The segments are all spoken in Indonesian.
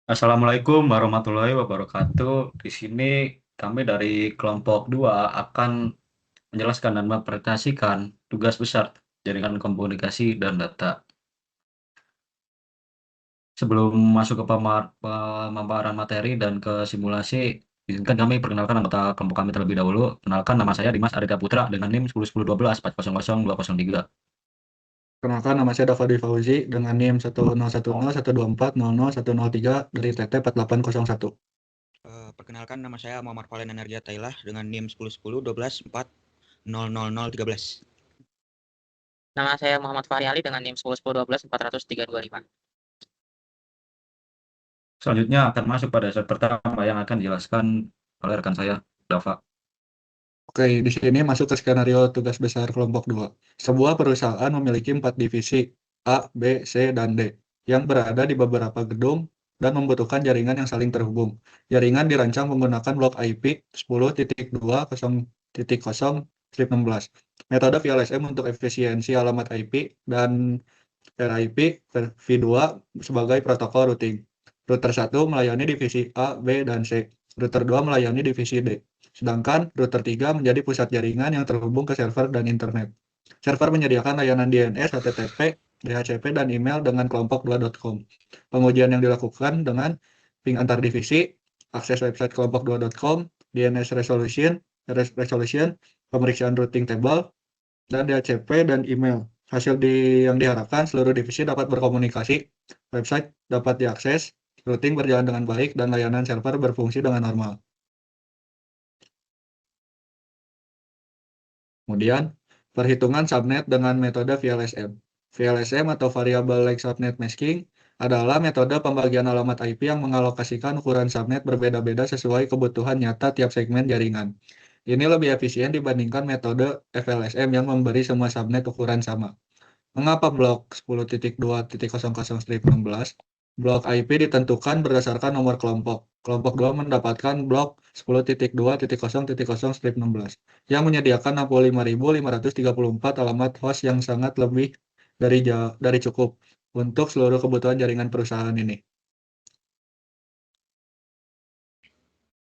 Assalamualaikum warahmatullahi wabarakatuh. Di sini kami dari kelompok 2 akan menjelaskan dan mempresentasikan tugas besar jaringan komunikasi dan data. Sebelum masuk ke pemaparan materi dan ke simulasi, izinkan kami perkenalkan anggota kelompok kami terlebih dahulu. Kenalkan, nama saya Dimas Arita Putra dengan NIM 101012 4000203. Kenalkan, nama saya Dava Dwi Fauzi dengan NIM 1010124001003 dari TT 4801. Perkenalkan, nama saya Muhammad Valen Energia Tailah dengan NIM 101012400013. Nama saya Muhammad Fahri Ali dengan NIM 101012 400 325. Selanjutnya akan masuk pada slide pertama yang akan dijelaskan oleh rekan saya, Dava. Oke, di sini masuk ke skenario tugas besar kelompok 2. Sebuah perusahaan memiliki 4 divisi A, B, C, dan D yang berada di beberapa gedung dan membutuhkan jaringan yang saling terhubung. Jaringan dirancang menggunakan blok IP 10.2.0.0/16. Metode VLSM untuk efisiensi alamat IP dan RIP v2 sebagai protokol routing. Router 1 melayani divisi A, B, dan C. Router 2 melayani divisi D. Sedangkan router 3 menjadi pusat jaringan yang terhubung ke server dan internet. Server menyediakan layanan DNS, HTTP, DHCP, dan email dengan kelompok2.com. Pengujian yang dilakukan dengan ping antar divisi, akses website kelompok2.com, DNS resolution, pemeriksaan routing table, dan DHCP dan email. Yang diharapkan seluruh divisi dapat berkomunikasi, website dapat diakses, routing berjalan dengan baik, dan layanan server berfungsi dengan normal. Kemudian, perhitungan subnet dengan metode VLSM. VLSM atau Variable Length Subnet Masking adalah metode pembagian alamat IP yang mengalokasikan ukuran subnet berbeda-beda sesuai kebutuhan nyata tiap segmen jaringan. Ini lebih efisien dibandingkan metode FLSM yang memberi semua subnet ukuran sama. Mengapa blok 10.2.00/16? Blok IP ditentukan berdasarkan nomor kelompok. Kelompok 2 mendapatkan blok 10.2.0.0/16 yang menyediakan 65.534 alamat host yang sangat lebih dari cukup untuk seluruh kebutuhan jaringan perusahaan ini.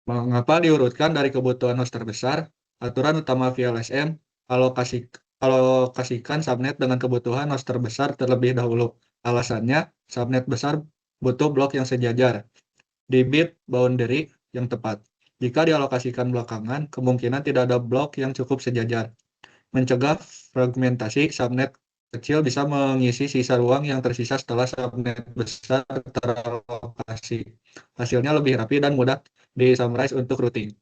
Mengapa diurutkan dari kebutuhan host terbesar? Aturan utama VLSM alokasikan subnet dengan kebutuhan host terbesar terlebih dahulu. Alasannya, subnet besar butuh blok yang sejajar di bit boundary yang tepat. Jika dialokasikan belakangan, kemungkinan tidak ada blok yang cukup sejajar. Mencegah fragmentasi, subnet kecil bisa mengisi sisa ruang yang tersisa setelah subnet besar teralokasi. Hasilnya lebih rapi dan mudah di-summarize untuk routing.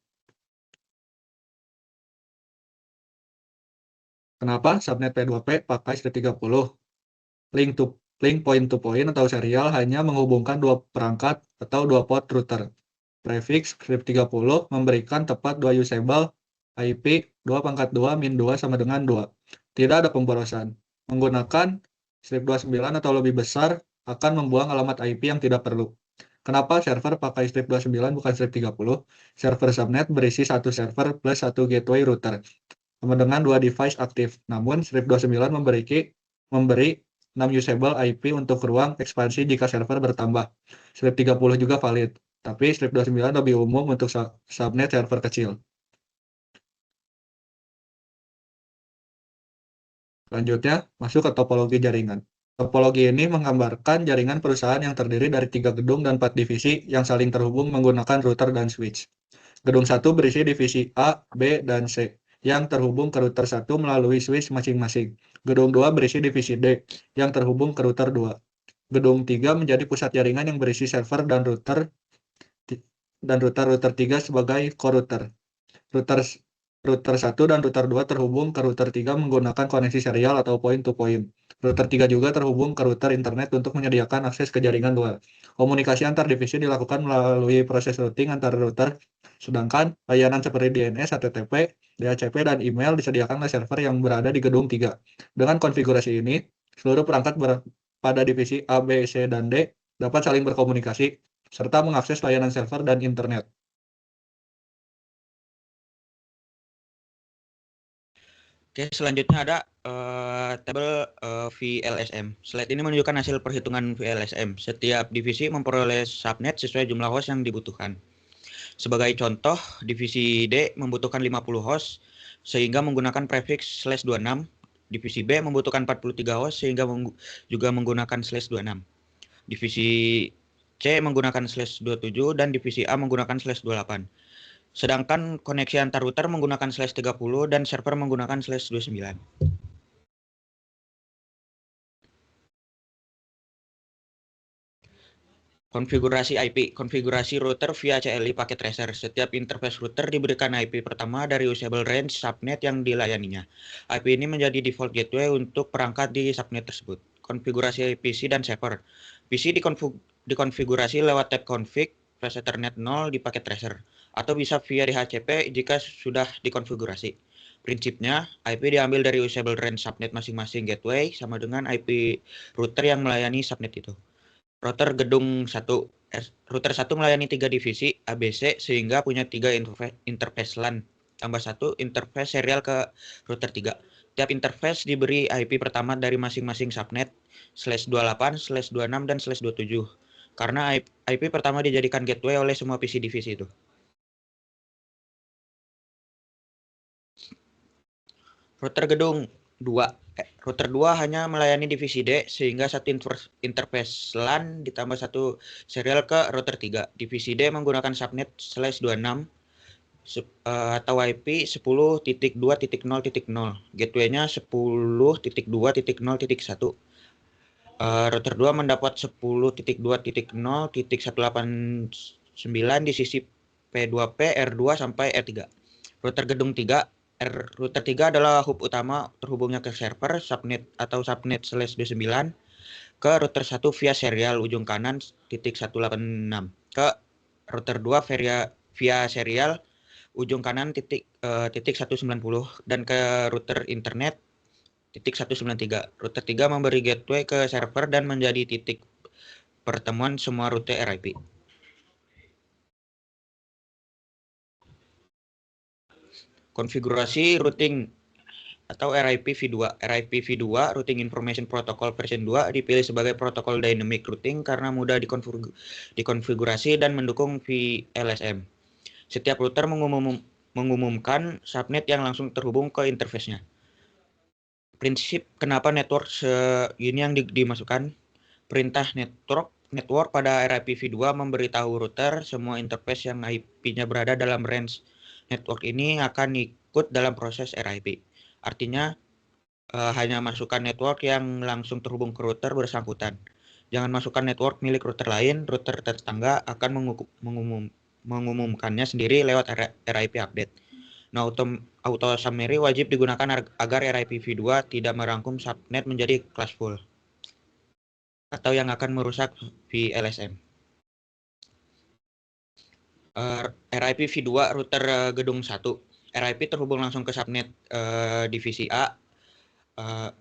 Kenapa subnet P2P pakai strip 30? Link point-to-point atau serial hanya menghubungkan dua perangkat atau dua port router. Prefix strip 30 memberikan tepat dua usable IP 2/2 - 2 sama dengan 2. Tidak ada pemborosan. Menggunakan strip 29 atau lebih besar akan membuang alamat IP yang tidak perlu. Kenapa server pakai strip 29 bukan strip 30? Server subnet berisi satu server plus satu gateway router sama dengan dua device aktif. Namun strip 29 memberi 6 usable IP untuk ruang ekspansi jika server bertambah. Strip 30 juga valid, tapi strip 29 lebih umum untuk subnet server kecil. Selanjutnya, masuk ke topologi jaringan. Topologi ini menggambarkan jaringan perusahaan yang terdiri dari 3 gedung dan 4 divisi yang saling terhubung menggunakan router dan switch. Gedung 1 berisi divisi A, B, dan C yang terhubung ke router 1 melalui switch masing-masing. Gedung 2 berisi divisi D yang terhubung ke router 2. Gedung 3 menjadi pusat jaringan yang berisi server dan router 3 sebagai core router. Router router 1 dan router 2 terhubung ke router 3 menggunakan koneksi serial atau point-to-point. Router 3 juga terhubung ke router internet untuk menyediakan akses ke jaringan luar. Komunikasi antar divisi dilakukan melalui proses routing antar router, sedangkan layanan seperti DNS, HTTP, DHCP, dan email disediakan oleh server yang berada di gedung 3. Dengan konfigurasi ini, seluruh perangkat pada divisi A, B, C, dan D dapat saling berkomunikasi serta mengakses layanan server dan internet. Oke, selanjutnya ada tabel VLSM. Slide ini menunjukkan hasil perhitungan VLSM. Setiap divisi memperoleh subnet sesuai jumlah host yang dibutuhkan. Sebagai contoh, divisi D membutuhkan 50 host sehingga menggunakan prefix /26. Divisi B membutuhkan 43 host sehingga juga menggunakan /26. Divisi C menggunakan /27 dan divisi A menggunakan /28. Sedangkan koneksi antar router menggunakan /30 dan server menggunakan /29. Konfigurasi IP, konfigurasi router via CLI paket tracer. Setiap interface router diberikan IP pertama dari usable range subnet yang dilayaninya. IP ini menjadi default gateway untuk perangkat di subnet tersebut. Konfigurasi PC dan server. PC dikonfigurasi lewat tab config plus Ethernet 0 di paket tracer, atau bisa via DHCP jika sudah dikonfigurasi. Prinsipnya, IP diambil dari usable range subnet masing-masing gateway sama dengan IP router yang melayani subnet itu. Router gedung 1. Router 1 melayani 3 divisi ABC sehingga punya 3 interface LAN. Tambah 1 interface serial ke router 3. Tiap interface diberi IP pertama dari masing-masing subnet /28, /26, dan /27. Karena IP pertama dijadikan gateway oleh semua PC divisi itu. Router gedung 2. Router 2 hanya melayani divisi D sehingga satu interface LAN ditambah satu serial ke router 3. Divisi D menggunakan subnet /26 atau IP 10.2.0.0. Gateway-nya 10.2.0.1. Router 2 mendapat 10.2.0.189 di sisi P2P, R2 sampai R3. Router gedung 3. Router 3 adalah hub utama terhubungnya ke server, subnet atau subnet /29 ke router 1 via serial ujung kanan .186 ke router 2 via serial ujung kanan .190 dan ke router internet .193. Router 3 memberi gateway ke server dan menjadi titik pertemuan semua rute RIP. Konfigurasi routing atau RIP v2. RIP v2 Routing Information Protocol version 2 dipilih sebagai protokol dynamic routing karena mudah dikonfigurasi dan mendukung VLSM. Setiap router mengumumkan subnet yang langsung terhubung ke interface-nya. Prinsip kenapa network ini yang dimasukkan. Perintah network pada RIP v2 memberitahu router semua interface yang IP-nya berada dalam range network ini akan ikut dalam proses RIP. Artinya hanya masukkan network yang langsung terhubung ke router bersangkutan. Jangan masukkan network milik router lain. Router tetangga akan mengumumkannya sendiri lewat RIP update. Nah, auto summary wajib digunakan agar RIP v2 tidak merangkum subnet menjadi classful atau yang akan merusak VLSM. RIP v2 router gedung 1. RIP terhubung langsung ke subnet divisi A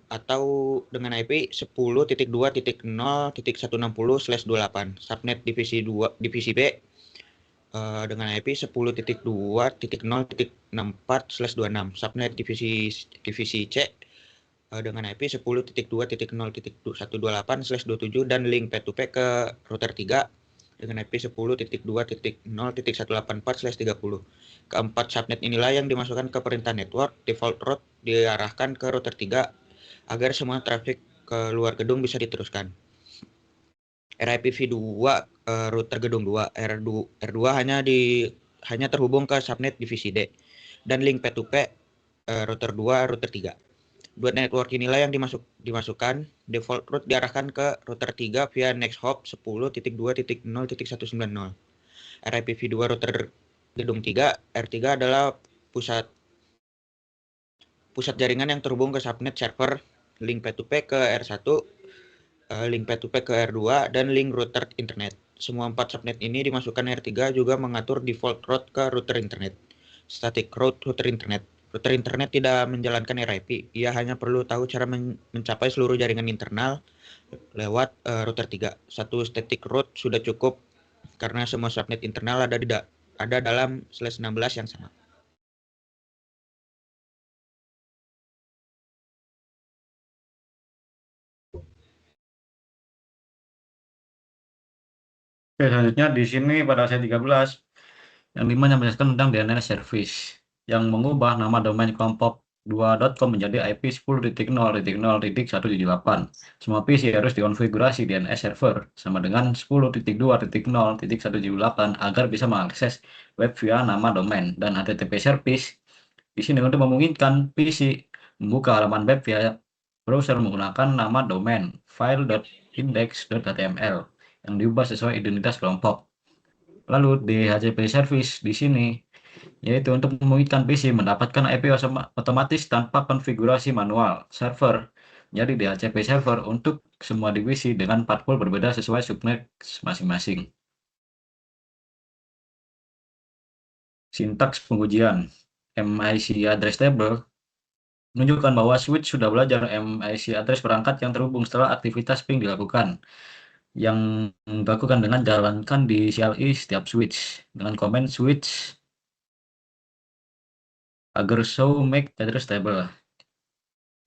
atau dengan IP 10.2.0.160/28. Subnet divisi B dengan IP 10.2.0.64/26. Subnet divisi C dengan IP 10.2.0.128/27 dan link P2P ke router 3 dengan IP 10.2.0.184/30. Keempat subnet inilah yang dimasukkan ke perintah network. Default route diarahkan ke router 3 agar semua traffic ke luar gedung bisa diteruskan. RIP v2 router gedung 2. R2 hanya terhubung ke subnet divisi D dan link P2P router 2 router 3. Dua network inilah yang dimasukkan. Default route diarahkan ke router 3 via next hop 10.2.0.190. RIP v2 router gedung 3. R3 adalah pusat jaringan yang terhubung ke subnet server, link P2P ke R1, link P2P ke R2, dan link router internet. Semua 4 subnet ini dimasukkan R3 juga mengatur default route ke router internet. Static route router internet. Router internet tidak menjalankan RIP, ia hanya perlu tahu cara mencapai seluruh jaringan internal lewat router 3. Satu static route sudah cukup karena semua subnet internal ada dalam /16 yang sama. Oke, selanjutnya di sini pada C13 yang 5 yang menjelaskan tentang DNS service yang mengubah nama domain kelompok 2.com menjadi IP 10.0.0.178. Semua PC harus dikonfigurasi DNS server sama dengan 10.2.0.178 agar bisa mengakses web via nama domain, dan HTTP service di sini untuk memungkinkan PC membuka halaman web via browser menggunakan nama domain file.index.html yang diubah sesuai identitas kelompok. Lalu DHCP service di sini yaitu untuk memungkinkan PC mendapatkan IP otomatis tanpa konfigurasi manual server. Jadi DHCP server untuk semua divisi dengan pathway berbeda sesuai subnet masing-masing. Sintaks pengujian MIC address table menunjukkan bahwa switch sudah belajar MIC address perangkat yang terhubung setelah aktivitas ping dilakukan, yang dilakukan dengan jalankan di CLI setiap switch dengan komen switch agar show make address table,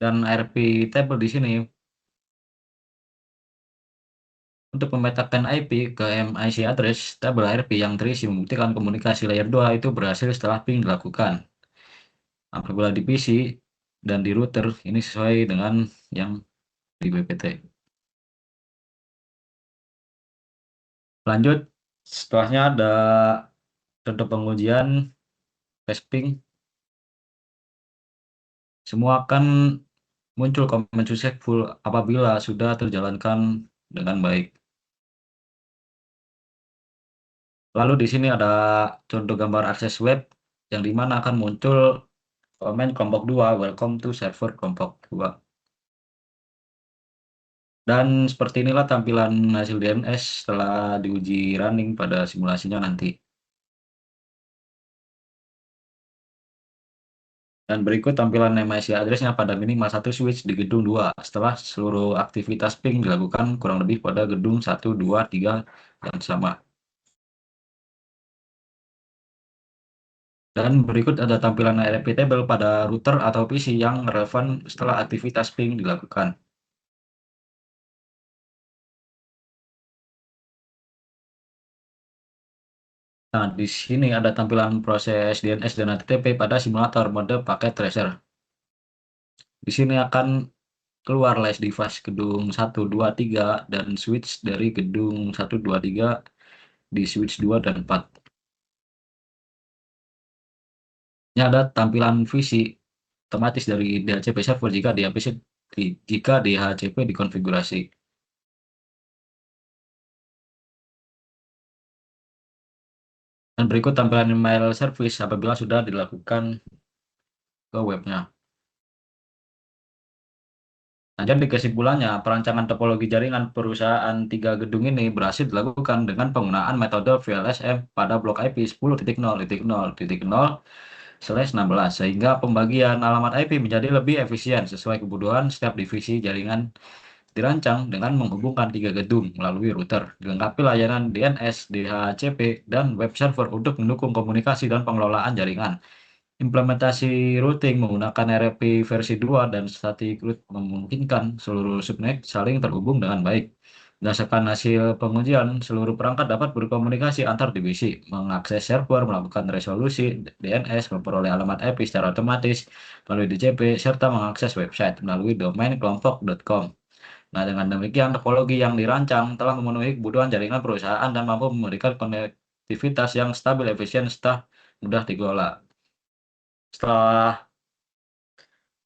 dan ARP table di sini untuk memetakan IP ke MIC address table ARP yang terisi membuktikan komunikasi layer 2 itu berhasil setelah ping dilakukan. Apabila di PC dan di router ini sesuai dengan yang di BPT. Lanjut, setelahnya ada contoh pengujian ping. Semua akan muncul komen successful apabila sudah terjalankan dengan baik. Lalu di sini ada contoh gambar akses web yang dimana akan muncul komen kelompok 2, welcome to server kelompok 2. Dan seperti inilah tampilan hasil DNS setelah diuji running pada simulasinya nanti. Dan berikut tampilan MIC address-nya pada minimal 1 switch di gedung 2 setelah seluruh aktivitas ping dilakukan kurang lebih pada gedung 1, 2, 3 yang sama. Dan berikut ada tampilan ARP table pada router atau PC yang relevan setelah aktivitas ping dilakukan. Nah, di sini ada tampilan proses DNS dan HTTP pada simulator mode paket tracer. Di sini akan keluar list device gedung 1, 2, 3 dan switch dari gedung 1, 2, 3 di switch 2 dan 4. Ini ada tampilan visi otomatis dari DHCP server jika DHCP dikonfigurasi. Dan berikut tampilan email service apabila sudah dilakukan ke webnya. Nah, jadi kesimpulannya, perancangan topologi jaringan perusahaan 3 gedung ini berhasil dilakukan dengan penggunaan metode VLSM pada blok IP 10.0.0.0/16 sehingga pembagian alamat IP menjadi lebih efisien sesuai kebutuhan setiap divisi jaringan. Dirancang dengan menghubungkan 3 gedung melalui router, dilengkapi layanan DNS, DHCP, dan web server untuk mendukung komunikasi dan pengelolaan jaringan. Implementasi routing menggunakan RFP versi 2 dan static route memungkinkan seluruh subnet saling terhubung dengan baik. Berdasarkan hasil pengujian, seluruh perangkat dapat berkomunikasi antar divisi, mengakses server, melakukan resolusi DNS, memperoleh alamat IP secara otomatis melalui DHCP, serta mengakses website melalui domain kelompok.com. Nah, dengan demikian, topologi yang dirancang telah memenuhi kebutuhan jaringan perusahaan dan mampu memberikan konektivitas yang stabil, efisien, serta mudah dikelola. Setelah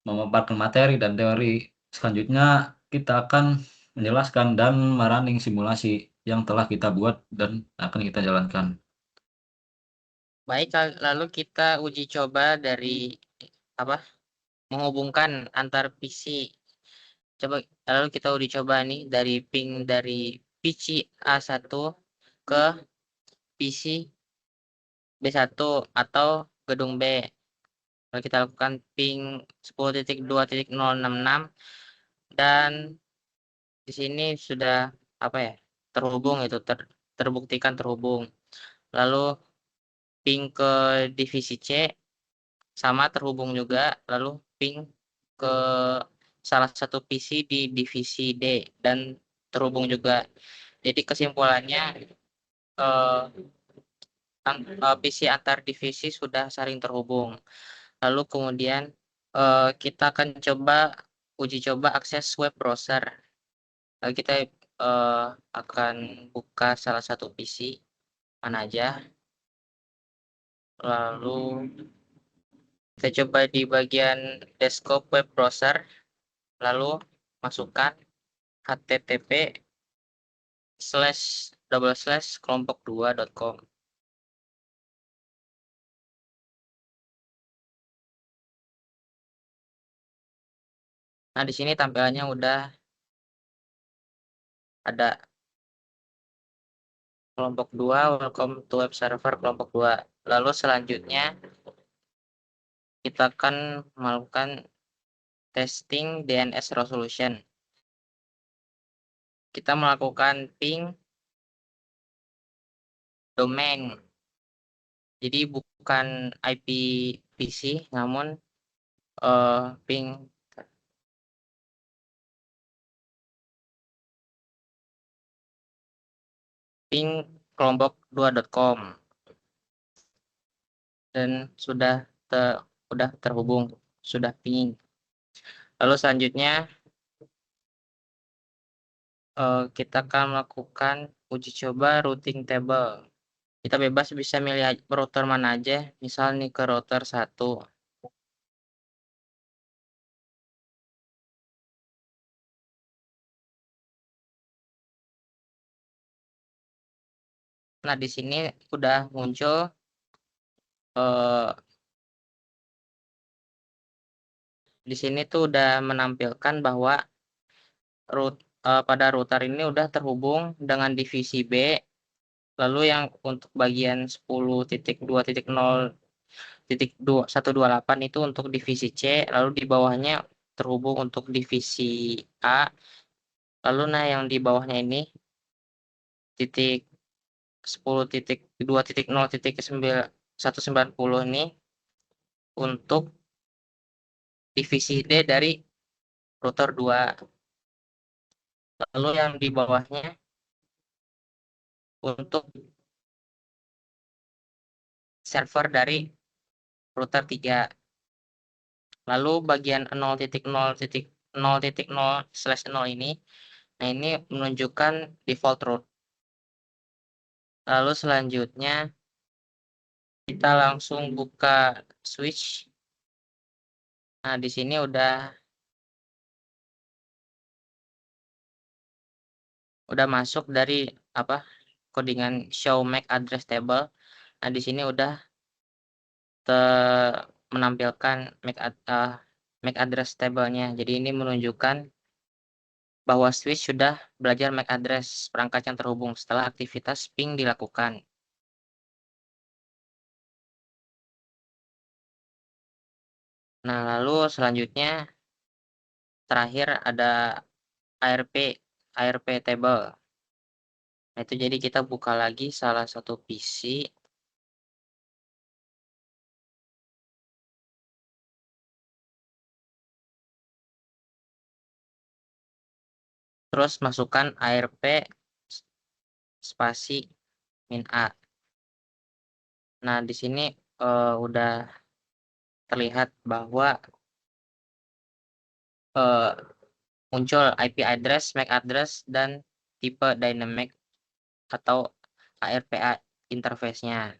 memaparkan materi dan teori, selanjutnya kita akan menjelaskan dan merunning simulasi yang telah kita buat dan akan kita jalankan. Baik, lalu kita uji coba dari menghubungkan antar PC. Coba lalu kita uji coba nih dari ping dari PC A1 ke PC B1 atau gedung B. Lalu kita lakukan ping 10.2.066 dan di sini sudah terhubung, itu terbuktikan terhubung. Lalu ping ke divisi C sama terhubung juga, lalu ping ke salah satu PC di divisi D dan terhubung juga. Jadi kesimpulannya PC antar divisi sudah saling terhubung. Lalu kemudian kita akan uji coba akses web browser. Lalu kita akan buka salah satu PC mana aja. Lalu kita coba di bagian desktop web browser. Lalu masukkan http://kelompok2.com. Nah, di sini tampilannya udah ada kelompok 2, welcome to web server kelompok 2. Lalu selanjutnya kita akan melakukan testing DNS resolution. Kita melakukan ping domain. Jadi bukan IP PC, namun ping kelompok2.com dan sudah terhubung, sudah ping. Lalu selanjutnya kita akan melakukan uji coba routing table. Kita bebas bisa milih router mana aja, misal nih ke router 1. Nah, di sini udah muncul di sini tuh udah menampilkan bahwa pada router ini udah terhubung dengan divisi B. Lalu yang untuk bagian 10.2.0.128 itu untuk divisi C, lalu di bawahnya terhubung untuk divisi A. Lalu nah yang di bawahnya ini titik 10.2.0.190 ini untuk divisi D dari router 2. Lalu yang di bawahnya untuk server dari router 3. Lalu bagian 0.0.0/0 ini, nah ini menunjukkan default route. Lalu selanjutnya kita langsung buka switch. Nah, di sini udah masuk dari codingan show MAC address table. Nah, di sini udah menampilkan MAC address table-nya. Jadi ini menunjukkan bahwa switch sudah belajar MAC address perangkat yang terhubung setelah aktivitas ping dilakukan. Nah, lalu selanjutnya terakhir ada ARP table. Nah, itu jadi kita buka lagi salah satu PC. Terus masukkan ARP spasi -a. Nah, di sini udah terlihat bahwa muncul IP address, MAC address, dan tipe dynamic atau ARPA interface-nya.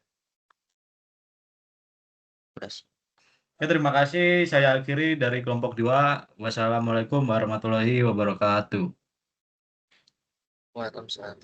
Ya, terima kasih. Saya akhiri dari kelompok 2. Wassalamualaikum warahmatullahi wabarakatuh. Waalaikumsalam.